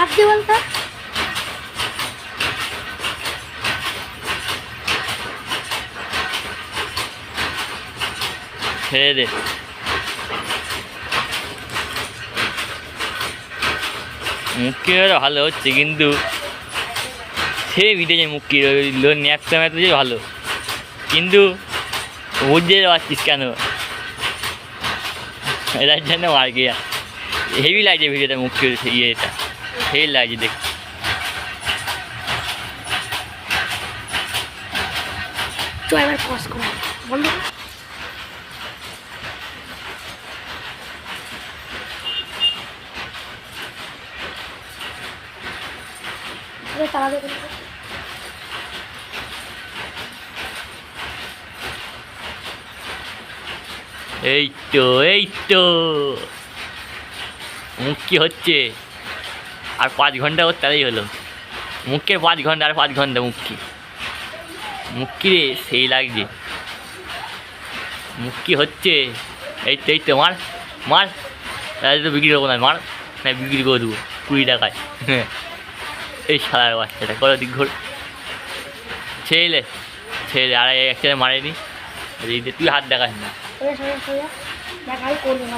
চাপ দিয়ে বলতো ছেড়ে দে। মুক্কি ভালো হচ্ছে কিন্তু সে ভিটেছে মুক্কি লোন ন্যাপটা ম্যাথে ভালো কিন্তু বুঝতে পারছিস কেন এটার জন্য মার গিয়া হেভি লাগছে ভিডিওটা মুক্তি ইয়েটা হেভি লাগছে দেখ। তো এবার পজ করো বন্ধু তালা দেবে এই তো মুক্কি হচ্ছে আর 5 ঘন্টা ওর তাই হলো মুখের 5 ঘন্টা আর 5 ঘন্টা মুক্কি রে সেই লাগছে মুক্কি হচ্ছে এই তো মার মার তাহলে তো বিক্রি করবো না মার না বিক্রি করে দেবো 20 টাকায় এই সাদার বাচ্চাটা করো দিক ঘোর ছেলে আর একসাথে মারেনি তুই হাত দেখাস না দেখা করবো না